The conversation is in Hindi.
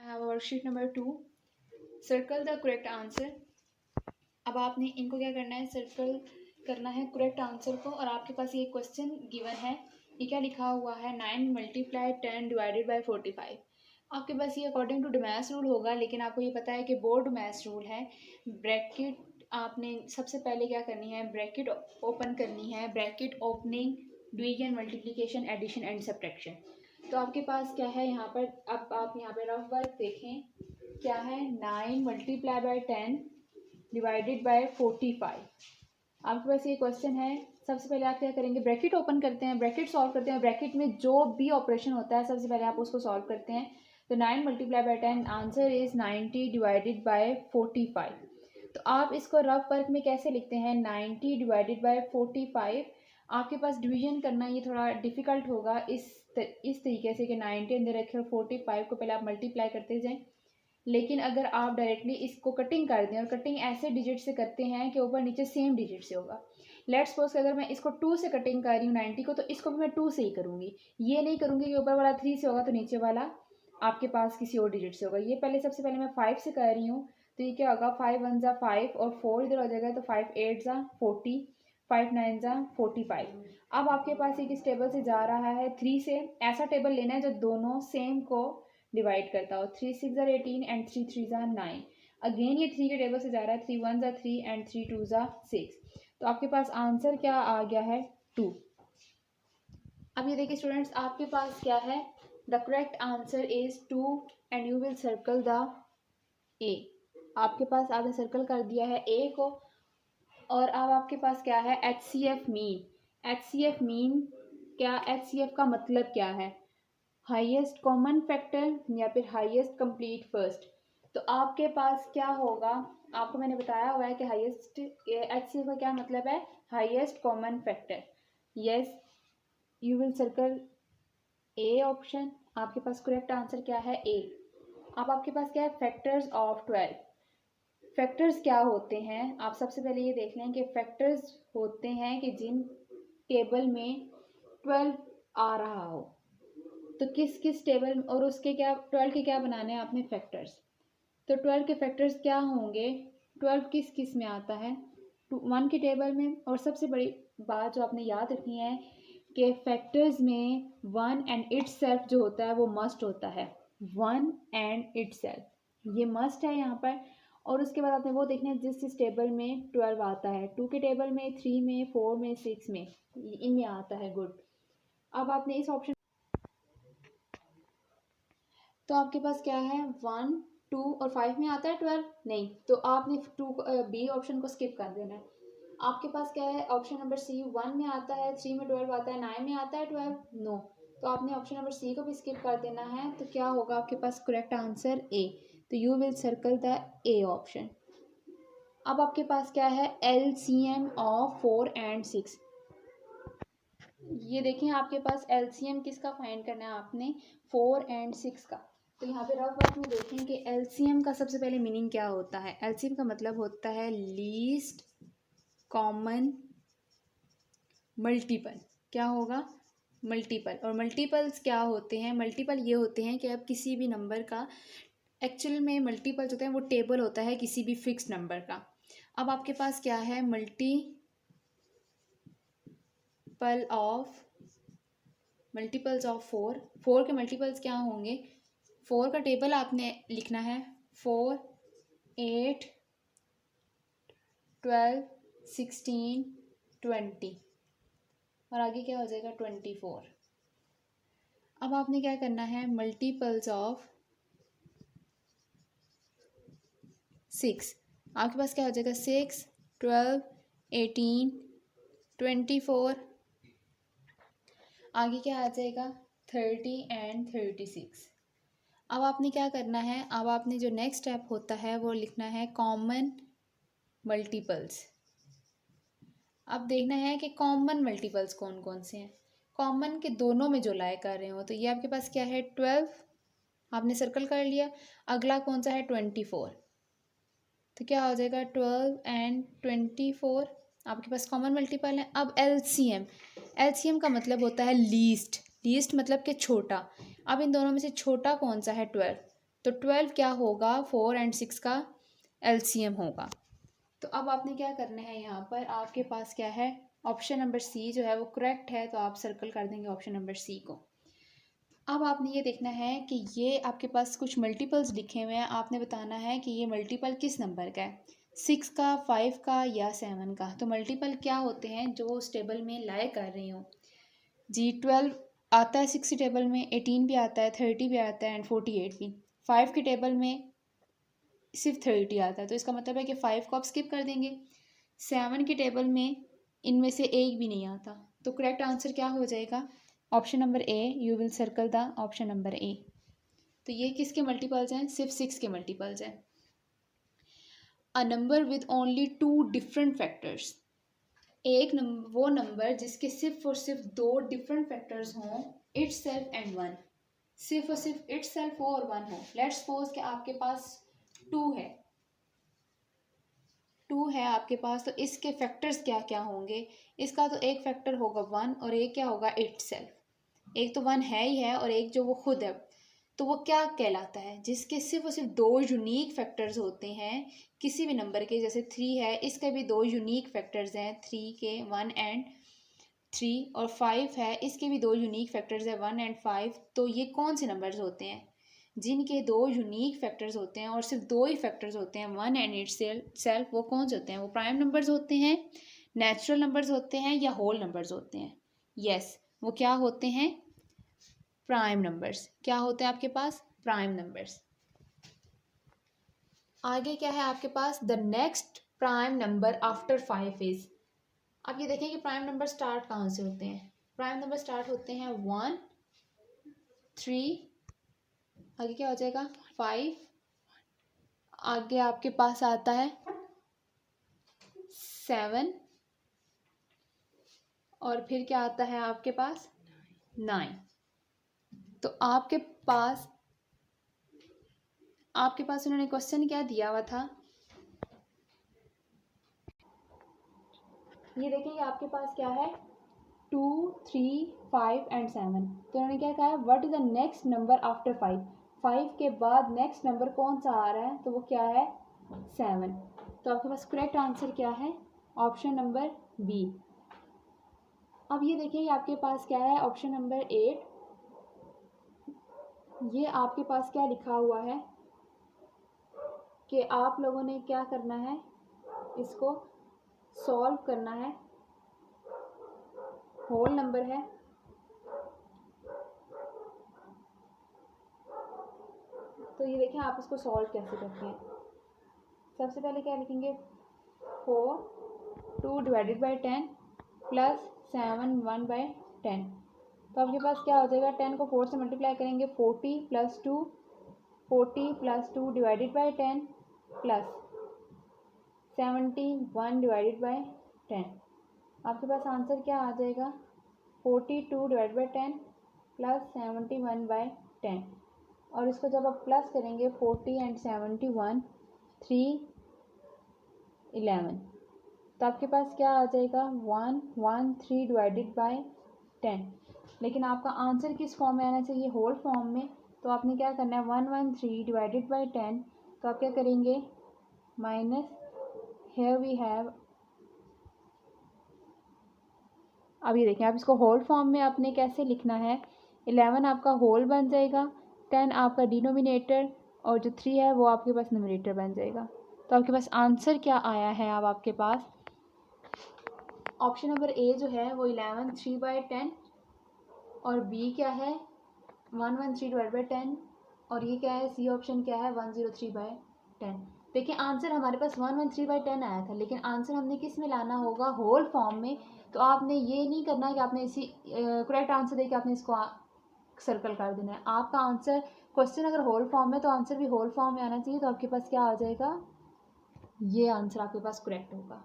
I have worksheet number 2. Circle the correct answer. अब आपने इनको क्या करना है, सर्कल करना है करेक्ट आंसर को। और आपके पास ये क्वेश्चन गिवन है, ये क्या लिखा हुआ है, 9 × 10 डिवाइडेड बाय 45। आपके पास ये अकॉर्डिंग टू डुमैस रूल होगा, लेकिन आपको ये पता है कि बोर्ड डुमैस रूल है। ब्रैकेट आपने सबसे पहले क्या करनी है, ब्रैकेट ओपन करनी है, bracket opening division multiplication addition and subtraction. तो आपके पास क्या है यहाँ पर, अब आप यहाँ पे रफ वर्क देखें, क्या है 9 × 10 डिवाइडेड बाय 45। आपके पास ये क्वेश्चन है। सबसे पहले आप क्या करेंगे, ब्रैकेट ओपन करते हैं, ब्रैकेट सॉल्व करते हैं, ब्रैकेट में जो भी ऑपरेशन होता है सबसे पहले आप उसको सॉल्व करते हैं। तो 9 × 10 आंसर इज 90 डिवाइडेड बाय 45। तो आप इसको रफ वर्क में कैसे लिखते हैं, 90 डिवाइडेड बाय 45। आपके पास डिवीजन करना ये थोड़ा डिफिकल्ट होगा इस तरीके से कि 90 अंदर रखे और 45 को पहले आप मल्टीप्लाई करते जाएं। लेकिन अगर आप डायरेक्टली इसको कटिंग कर दें, और कटिंग ऐसे डिजिट से करते हैं कि ऊपर नीचे सेम डिजिट से होगा। लेट्स सपोज अगर मैं इसको 2 से कटिंग कर रही हूँ 90 को, तो इसको भी मैं 2 से ही करूँगी। ये नहीं करूँगी कि ऊपर वाला 3 से होगा तो नीचे वाला आपके पास किसी और डिजिट से होगा। ये सबसे पहले मैं 5 से कर रही हूँ, तो ये क्या होगा, 5 1 ज़ा 5 और 4 इधर हो जाएगा, तो 5 8 ज़ा 40, 5 9 ज़ा 45। अब आपके पास एक इस टेबल से जा रहा है 3 से। ऐसा टेबल लेना है जो दोनों सेम को डिवाइड करता हो। 3 6 ज़ा 18 एंड 3 3 ज़ा 9। अगेन ये 3 के टेबल से जा रहा है, 3 1 ज़ा 3 एंड 3 2 ज़ा 6। तो आपके पास आंसर क्या आ गया है, 2। अब ये देखिए स्टूडेंट्स, आपके पास क्या है, the correct answer is 2 and you will circle the ए। आपके पास आपने सर्कल कर दिया है ए को। और अब आपके पास क्या है, HCF मीन। HCF मीन क्या, HCF का मतलब क्या है, हाईएस्ट कॉमन फैक्टर या फिर हाईएस्ट कंप्लीट फर्स्ट। तो आपके पास क्या होगा, आपको मैंने बताया हुआ है कि हाईएस्ट HCF का क्या मतलब है, highest common factor. Yes, you will circle A option. आपके पास करेक्ट आंसर क्या है, ए। अब आपके पास क्या है, फैक्टर्स ऑफ 12। फैक्टर्स क्या होते हैं, आप सबसे पहले ये देख लें कि फैक्टर्स होते हैं कि जिन टेबल में 12 आ रहा हो। तो किस किस टेबल, और उसके क्या 12 के क्या बनाने हैं आपने फैक्टर्स। तो 12 के फैक्टर्स क्या होंगे, 12 किस किस में आता है, 1 के टेबल में। और सबसे बड़ी बात जो आपने याद रखनी है कि फैक्टर्स में 1 एंड इटसेल्फ जो होता है वो मस्ट होता है। 1 एंड इटसेल्फ ये मस्ट है यहाँ पर। और उसके बाद आपने वो देखना है जिस जिस टेबल में 12 आता है, 2 के टेबल में, 3 में, 4 में, 6 में, इनमें आता है। गुड। अब आपने इस ऑप्शन, तो आपके पास क्या है, 1 2 और 5 में आता है 12 नहीं, तो आपने 2 बी ऑप्शन को स्किप कर देना है। आपके पास क्या है, ऑप्शन नंबर सी, 1 में आता है, 3 में 12 आता है, 9 में आता है 12 नो। तो आपने ऑप्शन नंबर सी को भी स्किप कर देना है। तो क्या होगा आपके पास करेक्ट आंसर, ए। तो you will circle the A option. अब आपके पास क्या है, LCM ऑफ 4 एंड 6। ये देखें, आपके पास LCM किसका फाइंड करना है आपने, 4 एंड 6 का। तो यहाँ पे रफ वर्क में देखें कि LCM का सबसे पहले मीनिंग क्या होता है। LCM का मतलब होता है लीस्ट कॉमन मल्टीपल। क्या होगा, मल्टीपल। और मल्टीपल्स क्या होते हैं, मल्टीपल ये होते हैं कि अब किसी भी नंबर का, एक्चुअल में मल्टीपल्स होते हैं वो टेबल होता है किसी भी फिक्स नंबर का। अब आपके पास क्या है, मल्टीपल्स ऑफ 4 के मल्टीपल्स क्या होंगे, 4 का टेबल आपने लिखना है, 4 8 12 16 20 और आगे क्या हो जाएगा 24। अब आपने क्या करना है, मल्टीपल्स ऑफ 6। आपके पास क्या हो जाएगा, 6 12 18 24, आगे क्या आ जाएगा 30 एंड 36। अब आपने क्या करना है, अब आपने जो नेक्स्ट स्टेप होता है वो लिखना है कॉमन मल्टीपल्स। अब देखना है कि कॉमन मल्टीपल्स कौन कौन से हैं, कॉमन के दोनों में जो लाए कर रहे हो। तो ये आपके पास क्या है, 12 आपने सर्कल कर लिया। अगला कौन सा है, 24। तो क्या हो जाएगा 12 एंड 24, आपके पास कॉमन मल्टीपल है। अब LCM का मतलब होता है लीस्ट मतलब कि छोटा। अब इन दोनों में से छोटा कौन सा है, 12। तो 12 क्या होगा, 4 और 6 का LCM होगा। तो अब आपने क्या करना है, यहाँ पर आपके पास क्या है, ऑप्शन नंबर सी जो है वो करेक्ट है, तो आप सर्कल कर देंगे ऑप्शन नंबर सी को। अब आपने ये देखना है कि ये आपके पास कुछ मल्टीपल्स लिखे हुए हैं, आपने बताना है कि ये मल्टीपल किस नंबर का है, 6 का, 5 का या 7 का। तो मल्टीपल क्या होते हैं जो उस टेबल में लाए कर रही हूँ जी। 12 आता है 6 की टेबल में, 18 भी आता है, 30 भी आता है एंड 48 भी। 5 की टेबल में सिर्फ 30 आता है, तो इसका मतलब है कि 5 को आप स्किप कर देंगे। 7 की टेबल में इनमें से एक भी नहीं आता, तो करेक्ट आंसर क्या हो जाएगा, option number A. You will circle the option number A. तो ये किसके मल्टीपल्स हैं, सिर्फ 6 के मल्टीपल्स हैं। A number with only 2 different factors, एक नंबर वो नंबर जिसके सिर्फ और सिर्फ 2 डिफरेंट फैक्टर्स हों, इट सेल्फ एंड वन, सिर्फ और सिर्फ इट सेल्फ हो और वन हो। लेट्स सपोज कि आपके पास 2 है, 2 है आपके पास, तो इसके फैक्टर्स क्या क्या होंगे, इसका तो एक फैक्टर होगा 1 और एक क्या होगा इट सेल्फ। एक तो 1 है ही है और एक जो वो खुद है, तो वो क्या कहलाता है, जिसके सिर्फ और सिर्फ 2 यूनिक फैक्टर्स होते हैं किसी भी नंबर के। जैसे 3 है, इसके भी 2 यूनिक फैक्टर्स हैं, 3 के 1 एंड 3, और 5 है, इसके भी 2 यूनिक फैक्टर्स हैं, 1 एंड 5। तो ये कौन से नंबर्स होते हैं जिनके 2 यूनिक फैक्टर्स होते हैं और सिर्फ 2 ही फैक्टर्स होते हैं, 1 एंड इट सेल्फ। वो कौन से होते हैं, वो प्राइम नंबर्स होते हैं, नेचुरल नंबर्स होते हैं या होल नंबर्स होते हैं। यस, वो क्या होते हैं, प्राइम नंबर्स। क्या होते हैं आपके पास, प्राइम नंबर्स। आगे क्या है आपके पास, the next prime number after 5 is. अब ये देखें कि प्राइम नंबर स्टार्ट कहाँ से होते हैं, प्राइम नंबर स्टार्ट होते हैं 1, 3, आगे क्या हो जाएगा 5, आगे आपके पास आता है 7, और फिर क्या आता है आपके पास 9। तो आपके पास उन्होंने क्वेश्चन क्या दिया हुआ था, ये देखिए आपके पास क्या है 2, 3, 5 एंड 7। तो उन्होंने क्या कहा है, what is the next number after 5, 5 के बाद नेक्स्ट नंबर कौन सा आ रहा है, तो वो क्या है 7। तो आपके पास करेक्ट आंसर क्या है, ऑप्शन नंबर बी। अब ये देखिए आपके पास क्या है, ऑप्शन नंबर 8। ये आपके पास क्या लिखा हुआ है कि आप लोगों ने क्या करना है, इसको सॉल्व करना है, होल नंबर है। तो ये देखें आप इसको सॉल्व कैसे करते हैं। सबसे पहले क्या लिखेंगे, 4, 2 डिवाइडेड बाई 10 प्लस 7 1 बाई 10। तो आपके पास क्या हो जाएगा, 10 को 4 से मल्टीप्लाई करेंगे, 40 plus 2, 40 plus 2 divided by 10 plus 71 divided by 10। आपके पास आंसर क्या आ जाएगा, 42 डिवाइड बाई 10 प्लस 71 बाई 10। और इसको जब आप प्लस करेंगे 40 एंड 71, 3, 11। तो आपके पास क्या आ जाएगा 113 डिवाइडेड बाई 10। लेकिन आपका आंसर किस फॉर्म में आना चाहिए, होल फॉर्म में। तो आपने क्या करना है 113 डिवाइडेड बाई 10, तो आप क्या करेंगे माइनस, हेयर वी हैव। अब ये देखें आप इसको होल फॉर्म में आपने कैसे लिखना है, 11 आपका होल बन जाएगा, 10 आपका डिनोमिनेटर, और जो 3 है वो आपके पास न्यूमरेटर बन जाएगा। तो आपके पास आंसर क्या आया है, अब आपके पास ऑप्शन नंबर ए जो है वो 11 3/10, और बी क्या है 113 डिवाइड बाई 10, और ये क्या है सी ऑप्शन क्या है 103/10। देखिए आंसर हमारे पास 113/10 आया था, लेकिन आंसर हमने किस में लाना होगा, होल फॉर्म में। तो आपने ये नहीं करना कि आपने इसी करेक्ट आंसर दे के आपने इसको सर्कल कर देना है। आपका आंसर, क्वेश्चन अगर होल फॉर्म में तो आंसर भी होल फॉर्म में आना चाहिए। तो आपके पास क्या आ जाएगा, ये आंसर आपके पास करेक्ट होगा।